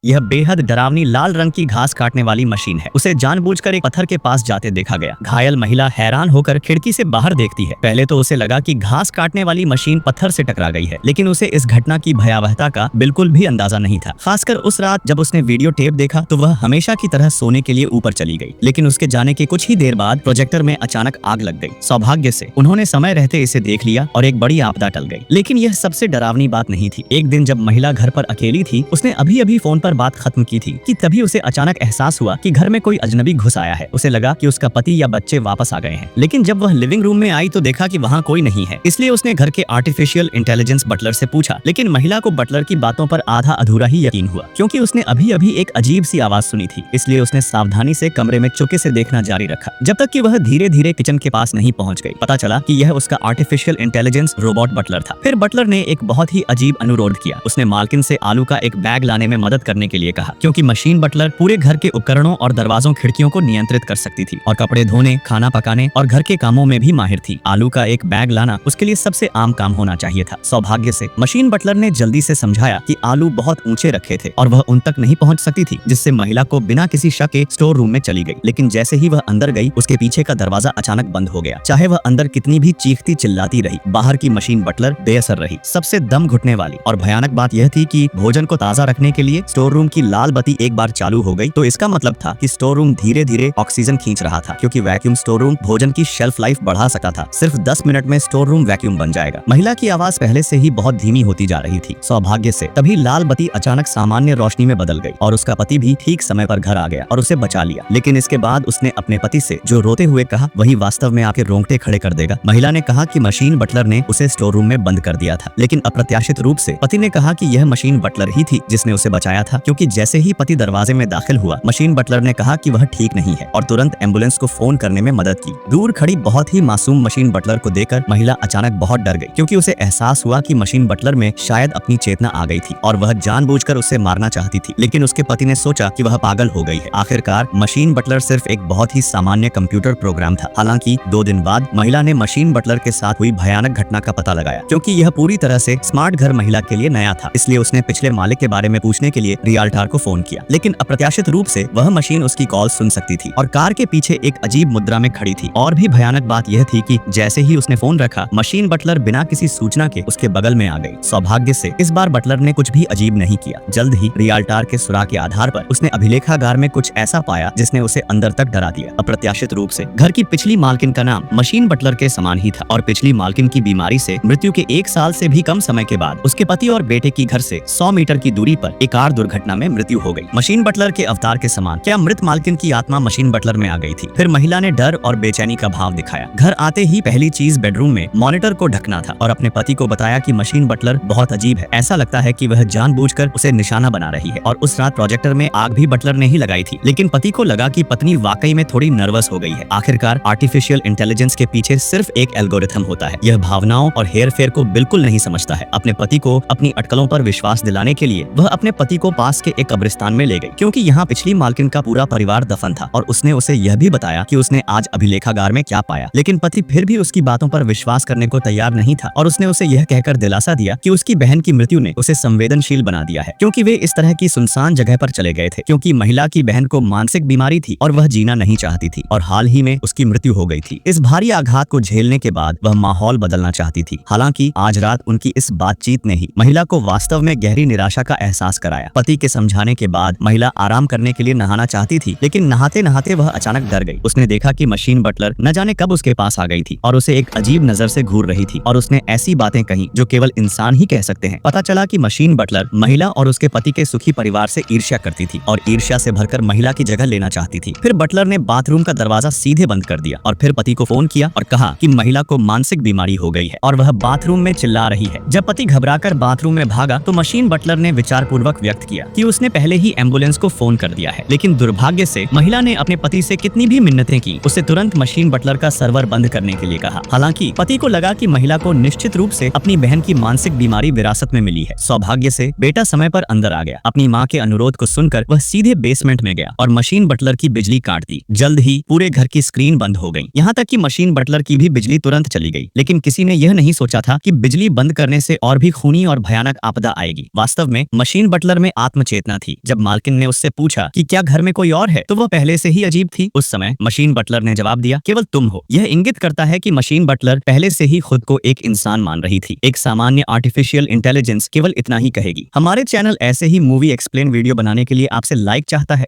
यह बेहद डरावनी लाल रंग की घास काटने वाली मशीन है। उसे जानबूझकर एक पत्थर के पास जाते देखा गया। घायल महिला हैरान होकर खिड़की से बाहर देखती है। पहले तो उसे लगा कि घास काटने वाली मशीन पत्थर से टकरा गई है, लेकिन उसे इस घटना की भयावहता का बिल्कुल भी अंदाजा नहीं था। खासकर उस रात जब उसने वीडियो टेप देखा तो वह हमेशा की तरह सोने के लिए ऊपर चली गई। लेकिन उसके जाने के कुछ ही देर बाद प्रोजेक्टर में अचानक आग लग गई। सौभाग्य से उन्होंने समय रहते इसे देख लिया और एक बड़ी आपदा टल गई। लेकिन यह सबसे डरावनी बात नहीं थी। एक दिन जब महिला घर पर अकेली थी, उसने अभी फोन पर बात खत्म की थी कि तभी उसे अचानक एहसास हुआ कि घर में कोई अजनबी घुस आया है। उसे लगा कि उसका पति या बच्चे वापस आ गए हैं, लेकिन जब वह लिविंग रूम में आई तो देखा कि वहाँ कोई नहीं है। इसलिए उसने घर के आर्टिफिशियल इंटेलिजेंस बटलर से पूछा, लेकिन महिला को बटलर की बातों पर आधा अधूरा ही यकीन हुआ, क्योंकि उसने अभी एक अजीब सी आवाज सुनी थी। इसलिए उसने सावधानी से कमरे में चुपके से देखना जारी रखा, जब तक कि वह धीरे धीरे किचन के पास नहीं पहुंच गई। पता चला कि यह उसका आर्टिफिशियल इंटेलिजेंस रोबोट बटलर था। फिर बटलर ने एक बहुत ही अजीब अनुरोध किया। उसने मालकिन से आलू का एक बैग लाने में मदद करने के लिए कहा, क्योंकि मशीन बटलर पूरे घर के उपकरणों और दरवाजों खिड़कियों को नियंत्रित कर सकती थी और कपड़े धोने, खाना पकाने और घर के कामों में भी माहिर थी। आलू का एक बैग लाना उसके लिए सबसे आम काम होना चाहिए था। सौभाग्य से मशीन बटलर ने जल्दी से समझाया कि आलू बहुत ऊंचे रखे थे और वह उन तक नहीं पहुंच सकती थी, जिससे महिला को बिना किसी शक के स्टोर रूम में चली गई। लेकिन जैसे ही वह अंदर गई, उसके पीछे का दरवाजा अचानक बंद हो गया। चाहे वह अंदर कितनी भी चीखती चिल्लाती रही, बाहर की मशीन बटलर बेअसर रही। सबसे दम घुटने वाली और भयानक बात यह थी कि भोजन को ताज़ा रखने के लिए स्टोर रूम की लाल बत्ती एक बार चालू हो गई तो इसका मतलब था कि स्टोर रूम धीरे धीरे ऑक्सीजन खींच रहा था, क्योंकि वैक्यूम स्टोर रूम भोजन की शेल्फ लाइफ बढ़ा सकता था। सिर्फ 10 मिनट में स्टोर रूम वैक्यूम बन जाएगा। महिला की आवाज पहले से ही बहुत धीमी होती जा रही थी। सौभाग्य से तभी लाल बत्ती अचानक सामान्य रोशनी में बदल गई और उसका पति भी ठीक समय पर घर आ गया और उसे बचा लिया। लेकिन इसके बाद उसने अपने पति से जो रोते हुए कहा, वही वास्तव में आके रोंगटे खड़े कर देगा। महिला ने कहा कि मशीन बटलर ने उसे स्टोर रूम में बंद कर दिया था, लेकिन अप्रत्याशित रूप से पति ने कहा कि यह मशीन बटलर ही थी जिसने उसे बचाया था, क्योंकि जैसे ही पति दरवाजे में दाखिल हुआ, मशीन बटलर ने कहा कि वह ठीक नहीं है और तुरंत एम्बुलेंस को फोन करने में मदद की। दूर खड़ी बहुत ही मासूम मशीन बटलर को देखकर महिला अचानक बहुत डर गई, क्योंकि उसे एहसास हुआ कि मशीन बटलर में शायद अपनी चेतना आ गई थी और वह जानबूझकर उसे मारना चाहती थी। लेकिन उसके पति ने सोचा कि वह पागल हो गई है। आखिरकार मशीन बटलर सिर्फ एक बहुत ही सामान्य कंप्यूटर प्रोग्राम था। हालांकि 2 दिन बाद महिला ने मशीन बटलर के साथ हुई भयानक घटना का पता लगाया। क्योंकि यह पूरी तरह से स्मार्ट घर महिला के लिए नया था, इसलिए उसने पिछले मालिक के बारे में पूछने के लिए रियल्टर को फोन किया। लेकिन अप्रत्याशित रूप से वह मशीन उसकी कॉल सुन सकती थी और कार के पीछे एक अजीब मुद्रा में खड़ी थी। और भी भयानक बात यह थी कि जैसे ही उसने फोन रखा, मशीन बटलर बिना किसी सूचना के उसके बगल में आ गई। सौभाग्य से इस बार बटलर ने कुछ भी अजीब नहीं किया। जल्द ही रियल्टर के सुराग के आधार पर उसने अभिलेखागार में कुछ ऐसा पाया जिसने उसे अंदर तक डरा दिया। अप्रत्याशित रूप से घर की पिछली मालकिन का नाम मशीन बटलर के समान ही था और पिछली मालकिन की बीमारी से मृत्यु के 1 साल से भी कम समय के बाद उसके पति और बेटे की घर से 100 मीटर की दूरी पर एक कार दुर्घटना में मृत्यु हो गई। मशीन बटलर के अवतार के समान क्या मृत मालकिन की आत्मा मशीन बटलर में आ गई थी? फिर महिला ने डर और बेचैनी का भाव दिखाया। घर आते ही पहली चीज बेडरूम में मॉनिटर को ढकना था और अपने पति को बताया कि मशीन बटलर बहुत अजीब है। ऐसा लगता है कि वह जानबूझकर उसे निशाना बना रही है। और उस रात प्रोजेक्टर में आग भी बटलर ने ही लगाई थी। लेकिन पति को लगा कि पत्नी वाकई में थोड़ी नर्वस हो गई है। आखिरकार आर्टिफिशियल इंटेलिजेंस के पीछे सिर्फ एक एल्गोरिथम होता है। यह भावनाओं और हेर फेर को बिल्कुल नहीं समझता है। अपने पति को अपनी अटकलों पर विश्वास दिलाने के लिए वह अपने पति को पास के एक कब्रिस्तान में ले गई, क्योंकि यहाँ पिछली मालकिन का पूरा परिवार दफन था। और उसने उसे यह भी बताया कि उसने आज अभिलेखागार में क्या पाया। लेकिन पति फिर भी उसकी बातों पर विश्वास करने को तैयार नहीं था और उसने उसे यह कहकर दिलासा दिया कि उसकी बहन की मृत्यु ने उसे संवेदनशील बना दिया है, क्योंकि वे इस तरह की सुनसान जगह पर चले गए थे, क्योंकि महिला की बहन को मानसिक बीमारी थी और वह जीना नहीं चाहती थी और हाल ही में उसकी मृत्यु हो गई थी। इस भारी आघात को झेलने के बाद वह माहौल बदलना चाहती थी। हालांकि आज रात उनकी इस बातचीत ने ही महिला को वास्तव में गहरी निराशा का एहसास कराया। पति के समझाने के बाद महिला आराम करने के लिए नहाना चाहती थी, लेकिन नहाते नहाते वह अचानक डर गई। उसने देखा कि मशीन बटलर न जाने कब उसके पास आ गई थी और उसे एक अजीब नजर से घूर रही थी और उसने ऐसी बातें कही जो केवल इंसान ही कह सकते हैं। पता चला कि मशीन बटलर महिला और उसके पति के सुखी परिवार से ईर्ष्या करती थी और ईर्ष्या से भरकर महिला की जगह लेना चाहती थी। फिर बटलर ने बाथरूम का दरवाजा सीधे बंद कर दिया और फिर पति को फोन किया और कहा कि महिला को मानसिक बीमारी हो गई है और वह बाथरूम में चिल्ला रही है। जब पति घबराकर बाथरूम में भागा तो मशीन बटलर ने विचारपूर्वक व्यक्त किया कि उसने पहले ही एम्बुलेंस को फोन कर दिया है। लेकिन दुर्भाग्य से महिला ने अपने पति से कितनी भी मिन्नतें की, उसे तुरंत मशीन बटलर का सर्वर बंद करने के लिए कहा। हालांकि पति को लगा कि महिला को निश्चित रूप से अपनी बहन की मानसिक बीमारी विरासत में मिली है। सौभाग्य से बेटा समय पर अंदर आ गया। अपनी माँ के अनुरोध को सुनकर वह सीधे बेसमेंट में गया और मशीन बटलर की बिजली काट दी। जल्द ही पूरे घर की स्क्रीन बंद हो गई, यहाँ तक कि मशीन बटलर की भी बिजली तुरंत चली गई। लेकिन किसी ने यह नहीं सोचा था कि बिजली बंद करने से और भी खूनी और भयानक आपदा आएगी। वास्तव में मशीन बटलर में आत्मचेतना थी। जब मालकिन ने उससे पूछा कि क्या घर में कोई और है, तो वह पहले से ही अजीब थी। उस समय मशीन बटलर ने जवाब दिया, केवल तुम हो। यह इंगित करता है कि मशीन बटलर पहले से ही खुद को एक इंसान मान रही थी। एक सामान्य आर्टिफिशियल इंटेलिजेंस केवल इतना ही कहेगी। हमारे चैनल ऐसे ही मूवी एक्सप्लेन वीडियो बनाने के लिए आपसे लाइक चाहता है।